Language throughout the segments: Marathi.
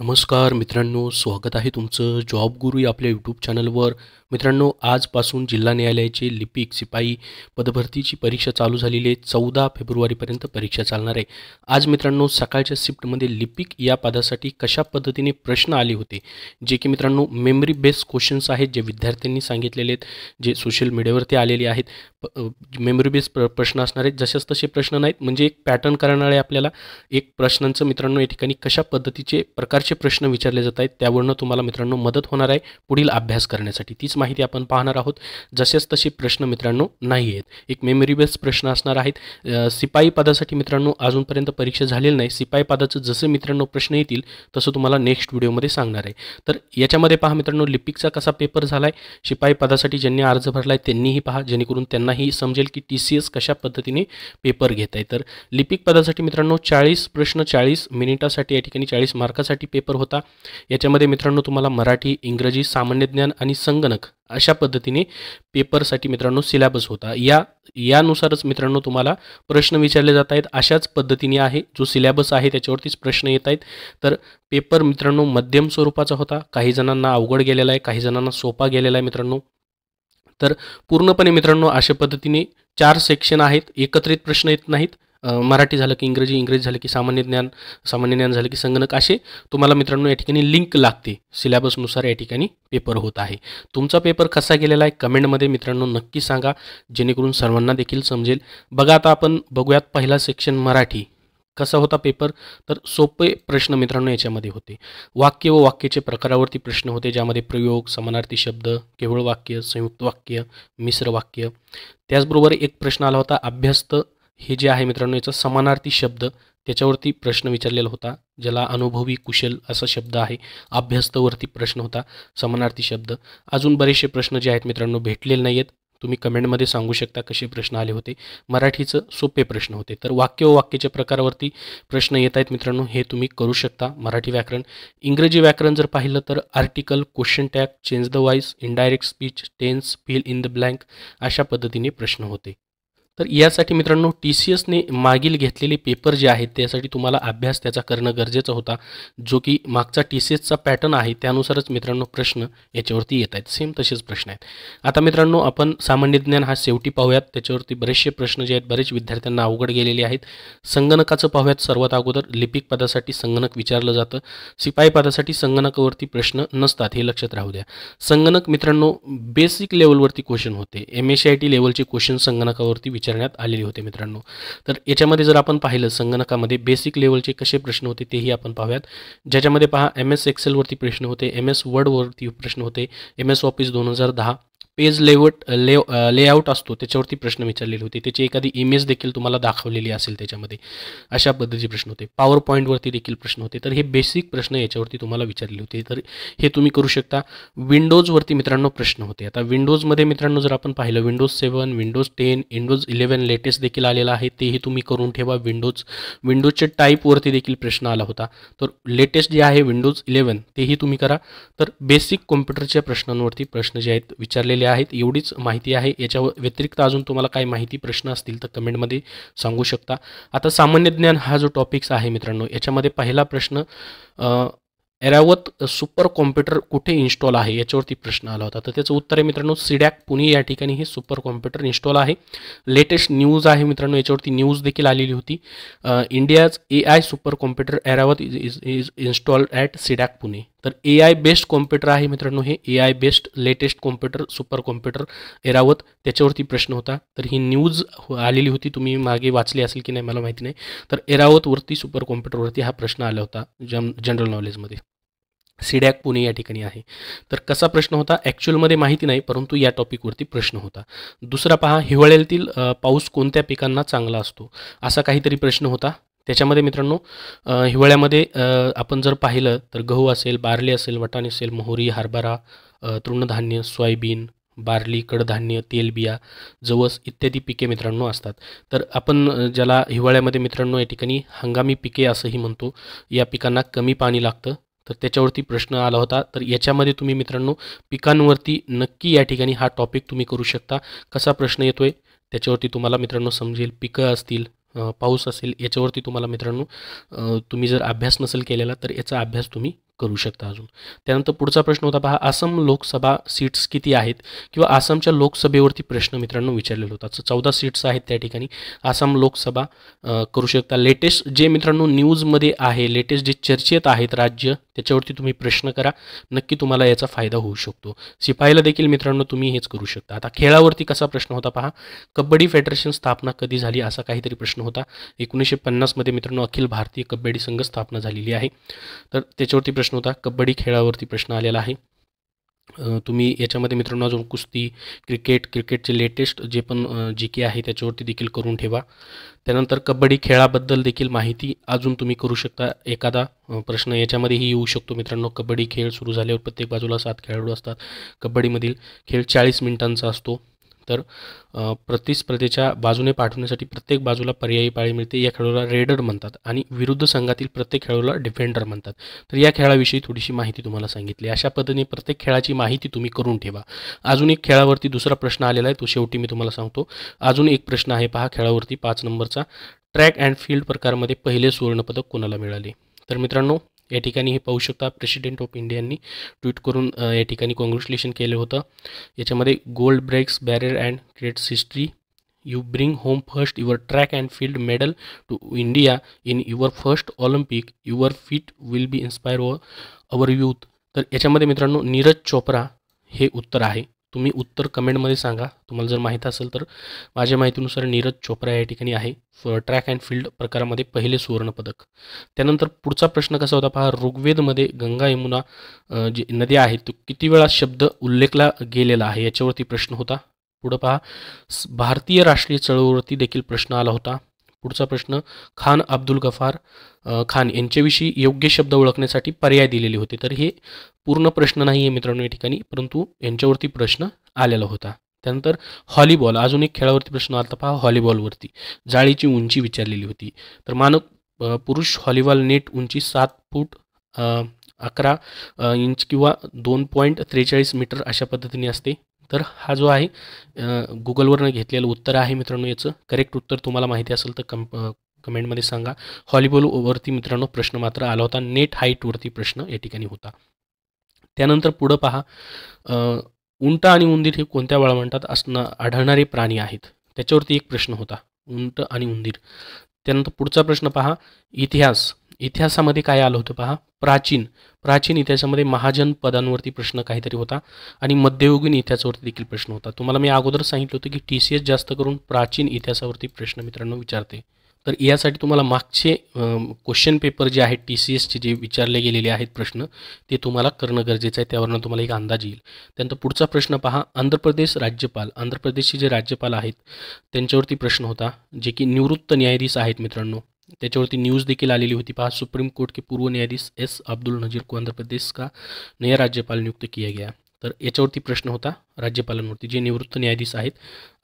नमस्कार मित्रांनो, स्वागत आहे तुमचं जॉब गुरु या आपल्या यूट्यूब चॅनलवर. मित्रांनो, आजपासून जिल्हा न्यायालयाचे लिपिक शिपाई पदभरतीची परीक्षा चालू झालेली आहे. 14 फेब्रुवारीपर्यंत परीक्षा चालणार आहे. आज मित्रांनो, सकाळच्या शिफ्टमध्ये लिपिक या पदासाठी कशा पद्धतीने प्रश्न आले होते, जे की मित्रांनो मेमरी बेस्ड क्वेश्चन्स आहेत, जे विद्यार्थ्यांनी सांगितलेले आहेत, जे सोशल मीडियावरती आलेले आहेत. मेमरी बेस्ड प्रश्न असणार आहेत. जसेच तसे प्रश्न नाहीत, म्हणजे एक पॅटर्न करणारे आपल्याला एक प्रश्नांचं मित्रांनो या ठिकाणी कशा पद्धतीचे प्रकारचे प्रश्न विचारले जात आहेत, त्यावरनं तुम्हाला मित्रांनो मदत होणार आहे पुढील अभ्यास करण्यासाठी. तीच माहिती आपण पाहणार आहोत. जसेच तसे प्रश्न मित्रांनो नाही आहेत, एक मेमरी बेस्ड प्रश्न असणार आहेत. शिपाई पदासाठी मित्रांनो अजूनपर्यंत परीक्षा झालेली नाही. शिपाई पदाचं जसं मित्रांनो प्रश्न येतील तसं तुम्हाला नेक्स्ट व्हिडिओमध्ये सांगणार आहे. तर याच्यामध्ये पहा मित्रांनो, लिपिकचा कसा पेपर झाला आहे, शिपाई पदासाठी ज्यांनी अर्ज भरला आहे त्यांनीही पहा, जेणेकरून त्यांनाही समजेल की TCS कशा पद्धतीने पेपर घेत आहे. तर लिपिक पदासाठी मित्रांनो 40 प्रश्न 40 मिनिटासाठी या ठिकाणी 40 मार्कासाठी पेपर होता. याच्यामध्ये मित्रांनो तुम्हाला मराठी, इंग्रजी, सामान्य ज्ञान आणि संगणक अशा पद्धतीने पेपरसाठी मित्रांनो सिलेबस होता. यानुसारच मित्रांनो तुम्हाला प्रश्न विचारले जात आहेत. अशाच पद्धतीने आहे, जो सिलेबस आहे त्याच्यावरतीच प्रश्न येत आहेत. तर पेपर मित्रांनो मध्यम स्वरूपाचा होता. काही जणांना अवघड गेलेला आहे, काही जणांना सोपा गेलेला आहे मित्रांनो. तर पूर्णपणे मित्रांनो अशा पद्धतीने 4 सेक्शन आहेत, एकत्रित प्रश्न येत नाहीत. मराठी झालं की इंग्रजी, इंग्रजी झालं की सामान्य ज्ञान झालं की संगणक, असे तुम्हाला मित्रांनो या ठिकाणी लिंक लागते. सिलेबसनुसार या ठिकाणी पेपर होत आहे. तुमचा पेपर कसा गेलेला आहे कमेंटमध्ये मित्रांनो नक्की सांगा, जेणेकरून सर्वांना देखील समजेल. बघा, आता आपण बघूयात पहिला सेक्शन मराठी कसा होता पेपर. तर सोपे प्रश्न मित्रांनो याच्यामध्ये होते. वाक्य व वाक्याचे प्रकारावरती प्रश्न होते, ज्यामध्ये प्रयोग, समानार्थी शब्द, केवळ वाक्य, संयुक्त वाक्य, मिश्र वाक्य. त्याचबरोबर एक प्रश्न आला होता अभ्यस्त, हे जे आहे मित्रांनो याचा समानार्थी शब्द, त्याच्यावरती प्रश्न विचारलेला होता, ज्याला अनुभवी, कुशल असा शब्द आहे. अभ्यस्तवरती प्रश्न होता, समानार्थी शब्द. अजून बरेचसे प्रश्न जे आहेत मित्रांनो भेटलेले नाही आहेत. तुम्ही कमेंटमध्ये सांगू शकता कसे प्रश्न आले होते. मराठीचं सोपे प्रश्न होते. तर वाक्य व वाक्याच्या प्रकारावरती प्रश्न येत आहेत मित्रांनो, हे तुम्ही करू शकता. मराठी व्याकरण. इंग्रजी व्याकरण जर पाहिलं तर article, question tag, change the voice, indirect speech, tense, fill in the blank अशा पद्धतीने प्रश्न होते. तर यासाठी मित्रांनो TCSने मागील घेतलेले पेपर जे आहेत त्यासाठी तुम्हाला अभ्यास त्याचा करणं गरजेचं होता, जो की मागचा TCSचा पॅटर्न आहे त्यानुसारच मित्रांनो प्रश्न याच्यावरती येत आहेत. सेम तसेच प्रश्न आहेत. आता मित्रांनो आपण सामान्य ज्ञान हा शेवटी पाहूयात. त्याच्यावरती बरेचसे प्रश्न जे आहेत बरेच विद्यार्थ्यांना अवघड गेलेले आहेत. संगणकाचं पाहूयात. सर्वात अगोदर लिपिक पदासाठी संगणक विचारलं जातं. शिपाई पदासाठी संगणकावरती प्रश्न नसतात, हे लक्षात राहू द्या. संगणक मित्रांनो बेसिक लेवलवरती क्वेश्चन होते. MSCIT लेवलचे क्वेश्चन संगणकावरती विचारण्यात आलेले होते मित्रांनो. तर याच्यामध्ये जर आपण पाहिलं संगणकामध्ये बेसिक लेवलचे कसे प्रश्न होते तेही आपण पाहूयात. ज्याच्यामध्ये पहा MS एक्सेलवरती प्रश्न होते, MS वर्डवरती प्रश्न होते, MS ऑफिस 2010, पेज लेआउट असतो त्याच्यावरती प्रश्न विचारलेले होते. त्याची एखादी इमेज देखील तुम्हाला दाखवलेली असेल त्याच्यामध्ये, अशा पद्धतीचे प्रश्न होते. पॉवर पॉईंटवरती देखील प्रश्न होते. तर हे बेसिक प्रश्न याच्यावरती तुम्हाला विचारले होते. तर हे तुम्ही करू शकता. विंडोजवरती मित्रांनो प्रश्न होते. आता विंडोजमध्ये मित्रांनो जर आपण पाहिलं विंडोज 7, विंडोज 10, विंडोज 11 लेटेस्ट देखील आलेला आहे, तेही तुम्ही करून ठेवा. विंडोजचे टाईपवरती देखील प्रश्न आला होता. तर लेटेस्ट जे आहे विंडोज 11 तेही तुम्ही करा. तर बेसिक कॉम्प्युटरच्या प्रश्नांवरती प्रश्न जे आहेत विचारलेले आहेत. एवढीच माहिती आहे. याच्या व्यतिरिक्त अजून तुम्हाला काही माहिती प्रश्न असतील तर कमेंटमध्ये सांगू शकता. आता सामान्य ज्ञान हा जो टॉपिक्स आहे मित्रांनो, याच्यामध्ये पहिला प्रश्न ऐरावत सुपर कॉम्प्युटर कुठे इन्स्टॉल आहे याच्यावरती प्रश्न आला होता. तर त्याचं उत्तर आहे मित्रांनो CDAC पुणे या ठिकाणी हे सुपर कॉम्प्युटर इन्स्टॉल आहे. लेटेस्ट न्यूज आहे मित्रांनो, याच्यावरती न्यूज देखील आलेली होती. India's AI super computer Airavat is installed at CDAC Pune. तर AI बेस्ड कॉम्प्युटर आहे मित्रांनो, हे AI based latest computer super computer Airavat, त्याच्यावरती प्रश्न होता. तर ही न्यूज आलेली होती, तुम्ही मागे वाचली असेल की नाही मला माहिती नाही. तर ऐरावतवरती सुपर कॉम्प्युटरवरती हा प्रश्न आला होता जनरल नॉलेजमध्ये. CDAC पुणे या ठिकाणी आहे. तर कसा प्रश्न होता ॲक्च्युअलमध्ये माहिती नाही, परंतु या टॉपिकवरती प्रश्न होता. दुसरा पहा, हिवाळ्यातील पाऊस कोणत्या पिकांना चांगला असतो, असा काहीतरी प्रश्न होता. त्याच्यामध्ये मित्रांनो हिवाळ्यामध्ये आपण जर पाहिलं तर गहू असेल, बार्ली असेल, वाटाणे असेल, मोहरी, हरभरा, तृणधान्य, सोयाबीन, बार्ली, कडधान्य, तेलबिया, जवस इत्यादी पिके मित्रांनो असतात. तर आपण ज्याला हिवाळ्यामध्ये मित्रांनो या ठिकाणी हंगामी पिके असंही म्हणतो, या पिकांना कमी पाणी लागतं. तर त्याच्यावरती प्रश्न आला होता. तर याच्यामध्ये तुम्ही मित्रांनो पिकांवरती नक्की या ठिकाणी हा टॉपिक तुम्ही करू शकता. कसा प्रश्न येतोय त्याच्यावरती तुम्हाला मित्रांनो समजेल. पिकं असतील, पाऊस असेल, याच्यावरती तुम्हाला मित्रांनो तुम्ही जर अभ्यास नसेल केलेला तर याचा अभ्यास तुम्ही करू शकता अजून. त्यानंतर पुढचा प्रश्न होता पहा, आसाम लोकसभा सीट्स किती आहेत किंवा आसामच्या लोकसभेवरती प्रश्न मित्रांनो विचारलेला होता. 14 सीट्स आहेत त्या ठिकाणी. आसाम लोकसभा करू शकता. लेटेस्ट जे मित्रांनो न्यूजमध्ये आहे, लेटेस्ट जे चर्चेत आहेत राज्य, त्याच्यावरती तुम्ही प्रश्न करा, नक्की तुम्हाला याचा फायदा होऊ शकतो. शिपाईला देखील मित्रांनो तुम्ही हेच करू शकता. आता खेळावरती कसा प्रश्न होता पहा, कबड्डी फेडरेशन स्थापना कधी झाली असा काहीतरी प्रश्न होता. 1950 मध्ये मित्रांनो अखिल भारतीय कबड्डी संघ स्थापना झालेली आहे. तर त्याच्यावरती प्रश्न होता. कबड्डी खेळावरती प्रश्न आलेला आहे. तुम्ही याच्यामध्ये मित्रांनो अजून कुस्ती, क्रिकेटचे लेटेस्ट जे पण जी के आहे त्याच्यावरती देखील करून ठेवा. त्यानंतर कबड्डी खेळाबद्दल देखील माहिती अजून तुम्ही करू शकता. एखादा प्रश्न याच्यामध्येही येऊ शकतो मित्रांनो. कबड्डी खेळ सुरू झाल्यावर प्रत्येक बाजूला 7 खेळाडू असतात. कबड्डीमधील खेळ 40 मिनिटांचा असतो. तर प्रतिस्पर्धेच्या बाजूने पाठवण्यासाठी प्रत्येक बाजूला पर्यायी पाळी मिळते. या खेळाडूला रेडर म्हणतात आणि विरुद्ध संघातील प्रत्येक खेळाडूला डिफेंडर म्हणतात. तर या खेळाविषयी थोडीशी माहिती तुम्हाला सांगितली. अशा पद्धतीने प्रत्येक खेळाची माहिती तुम्ही करून ठेवा. अजून एक खेळावरती दुसरा प्रश्न आलेला आहे, तो शेवटी मी तुम्हाला सांगतो. अजून एक प्रश्न आहे पहा खेळावरती 5 नंबरचा, ट्रॅक अँड फील्ड प्रकारमध्ये पहिले सुवर्णपदक कोणाला मिळाले. तर मित्रांनो या ठिकाणी हे पाहू शकता, प्रेसिडेंट ऑफ इंडियांनी ट्विट करून या ठिकाणी कॉंग्रॅच्युलेशन केलं होतं. याच्यामध्ये gold breaks barrier and creates history, you bring home first your track and field medal to India in your first Olympic, your feat will be inspire our youth. तर याच्यामध्ये मित्रांनो नीरज चोप्रा हे उत्तर आहे. तुम्ही उत्तर कमेंटमध्ये सांगा तुम्हाला जर माहीत असेल तर. माझ्या माहितीनुसार नीरज चोप्रा या ठिकाणी आहे. ट्रॅक अँड फील्ड प्रकारामध्ये पहिले सुवर्णपदक. त्यानंतर पुढचा प्रश्न कसा होता पहा, ऋग्वेदमध्ये गंगा यमुना जी नद्या आहेत तो किती वेळा शब्द उल्लेखला गेलेला आहे याच्यावरती प्रश्न होता. पुढं पहा, भारतीय राष्ट्रीय चळवळीवरती देखील प्रश्न आला होता. पुढचा प्रश्न, खान अब्दुल गफार खान यांच्याविषयी योग्य शब्द ओळखण्यासाठी पर्याय दिलेले होते. तर हे पूर्ण प्रश्न नाही आहे मित्रांनो या ठिकाणी, परंतु यांच्यावरती प्रश्न आलेला होता. त्यानंतर व्हॉलीबॉल, अजून एक खेळावरती प्रश्न आला पहा. व्हॉलीबॉलवरती जाळीची उंची विचारलेली होती. तर मानक पुरुष व्हॉलीबॉल नेट उंची 7 फूट 11 इंच किंवा 2.43 मीटर अशा पद्धतीने असते. तर हा जो आहे गुगलवरनं घेतलेलं उत्तर आहे मित्रांनो. याचं करेक्ट उत्तर तुम्हाला माहिती असेल तर कमेंटमध्ये सांगा. व्हॉलीबॉलवरती मित्रांनो प्रश्न मात्र आला होता. नेट हाईटवरती प्रश्न या ठिकाणी होता. त्यानंतर पुढं पहा, उंट आणि उंदीर हे कोणत्या वळवंटात आढळणारे प्राणी आहेत त्याच्यावरती एक प्रश्न होता, उंट आणि उंदीर. त्यानंतर पुढचा प्रश्न पहा, इतिहासामध्ये काय आलं होतं पहा, प्राचीन इतिहासामध्ये महाजन पदांवरती प्रश्न काहीतरी होता आणि मध्ययुगीन इतिहासावरती देखील प्रश्न होता. तुम्हाला मी अगोदर सांगितलं होतं की TCS जास्त करून प्राचीन इतिहासावरती प्रश्न मित्रांनो विचारते. तर यासाठी तुम्हाला मागचे क्वेश्चन पेपर जे आहेत TCSचे जे विचारले गेलेले आहेत प्रश्न ते तुम्हाला करणं गरजेचं आहे. त्यावरनं तुम्हाला एक अंदाज येईल. त्यानंतर पुढचा प्रश्न पहा, आंध्र प्रदेशचे जे राज्यपाल आहेत त्यांच्यावरती प्रश्न होता, जे की निवृत्त न्यायाधीश आहेत मित्रांनो. त्याच्यावरती न्यूज़ देखील आलेली होती पहा, सुप्रीम कोर्ट के पूर्व न्यायाधीश S अब्दुल नजीर को आंध्र प्रदेश का नया राज्यपाल नियुक्त किया गया. तर याच्यावरती प्रश्न होता राज्यपालांवरती, जे निवृत्त न्यायाधीश आहेत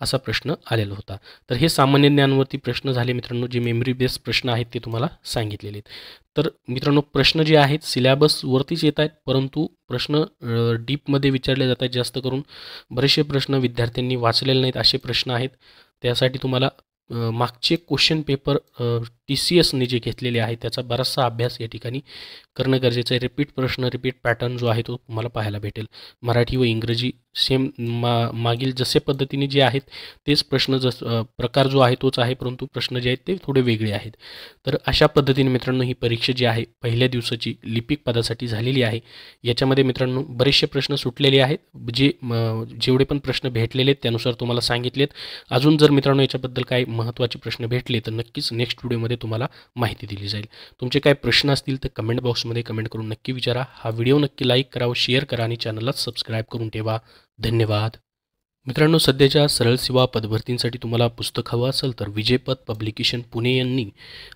असा प्रश्न आलेला होता. तर हे सामान्य ज्ञानवरती प्रश्न झाले मित्रांनो. जे मेमरी बेस्ड प्रश्न आहेत ते तुम्हाला सांगितलेले आहेत. तर मित्रांनो प्रश्न जे आहेत सिलेबसवरतीच येत आहेत, परंतु प्रश्न डीपमध्ये विचारले जात आहेत. जास्त करून बरेचसे प्रश्न विद्यार्थ्यांनी वाचलेले नाहीत असे प्रश्न आहेत. त्यासाठी तुम्हाला मागचे क्वेश्चन पेपर TCSने जे घेतलेले आहे त्याचा बराचसा अभ्यास या ठिकाणी करणं गरजेचं आहे. रिपीट प्रश्न, रिपीट पॅटर्न जो आहे तो तुम्हाला पाहायला भेटेल. मराठी व इंग्रजी सेम मागील जसे पद्धतीने जे आहेत तेच प्रश्न प्रकार जो आहे तोच आहे, परंतु प्रश्न जे आहेत ते थोडे वेगळे आहेत. तर अशा पद्धतीने मित्रांनो ही परीक्षा जी आहे पहिल्या दिवसाची लिपिक पदासाठी झालेली आहे. याच्यामध्ये मित्रांनो बरेचसे प्रश्न सुटलेले आहेत. जेवढे पण प्रश्न भेटलेले आहेत त्यानुसार तुम्हाला सांगितलेत. अजून जर मित्रांनो याच्याबद्दल काही महत्त्वाचे प्रश्न भेटले तर नक्कीच नेक्स्ट व्हिडिओमध्ये तुम्हाला माहिती दिली जाईल. तुमचे काही प्रश्न असतील तर कमेंट बॉक्समध्ये कमेंट करून नक्की विचारा. हा व्हिडिओ नक्की लाईक करा व शेअर करा आणि चॅनलला सबस्क्राईब करून ठेवा. धन्यवाद. मित्रांनो सध्याच्या सरळ सेवा पदभरतींसाठी तुम्हाला पुस्तक हवं असेल तर विजयपथ पब्लिकेशन पुणे यांनी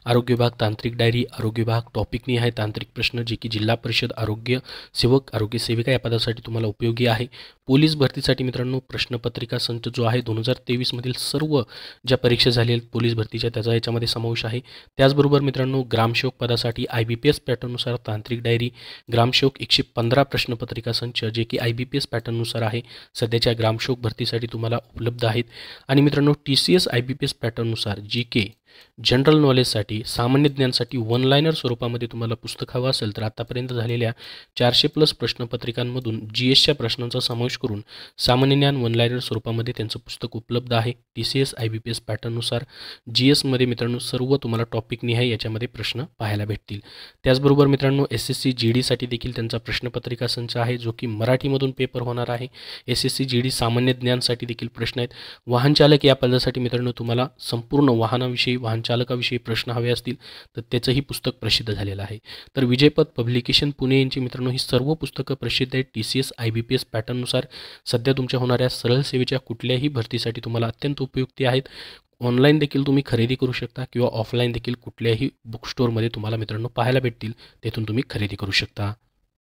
आरोग्य विभाग तांत्रिक डायरी, आरोग्य विभाग टॉपिकनी आहे तांत्रिक प्रश्न, जे की जिल्हा परिषद आरोग्य सेवक, आरोग्य सेविका या पदासाठी तुम्हाला उपयोगी आहे. पोलीस भरतीसाठी मित्रांनो प्रश्नपत्रिका संच जो आहे 2023 मधील सर्व ज्या परीक्षा झालेल्या आहेत पोलीस भरतीच्या त्याचा याच्यामध्ये समावेश आहे. त्याचबरोबर मित्रांनो ग्रामसेवक पदासाठी IBPS पॅटर्ननुसार तांत्रिक डायरी, ग्रामसेवक 115 प्रश्नपत्रिका संच जे की IBPS पॅटर्ननुसार आहे सध्याच्या ग्रामसेवक भरतीसाठी तुम्हाला उपलब्ध आहेत. आणि मित्रांनो TCS IBPS पॅटर्ननुसार GK जनरल नॉलेजसाठी, सामान्य ज्ञानसाठी वन लायनर स्वरूपामध्ये तुम्हाला पुस्तक हवं असेल तर आतापर्यंत झालेल्या 400+ प्रश्नपत्रिकांमधून GSच्या प्रश्नांचा समावेश करून सामान्य ज्ञान वन लायनर स्वरूपामध्ये त्यांचं पुस्तक उपलब्ध आहे. TCS IBPS पॅटर्ननुसार GSमध्ये मित्रांनो सर्व तुम्हाला टॉपिक निहाय याच्यामध्ये प्रश्न पाहायला भेटतील. त्याचबरोबर मित्रांनो SSC GDसाठी देखील त्यांचा प्रश्नपत्रिका संच आहे जो की मराठीमधून पेपर होणार आहे. SSC GD सामान्य ज्ञानसाठी देखील प्रश्न आहेत. वाहन चालक या पदासाठी मित्रांनो तुम्हाला संपूर्ण वाहनाविषयी, वाहन चालकाविषयी प्रश्न हवे असतील तर त्याचंही पुस्तक प्रसिद्ध झालेलं आहे. तर विजयपथ पब्लिकेशन पुणे यांची मित्रांनो ही सर्व पुस्तकं प्रसिद्ध आहेत. TCS IBPS पॅटर्ननुसार सध्या तुमच्या होणाऱ्या सरळ सेवेच्या कुठल्याही भरतीसाठी तुम्हाला अत्यंत उपयुक्ती आहेत. ऑनलाईन देखील तुम्ही खरेदी करू शकता किंवा ऑफलाईन देखील कुठल्याही बुक स्टोअरमध्ये तुम्हाला मित्रांनो पाहायला भेटतील, तेथून तुम्ही खरेदी करू शकता.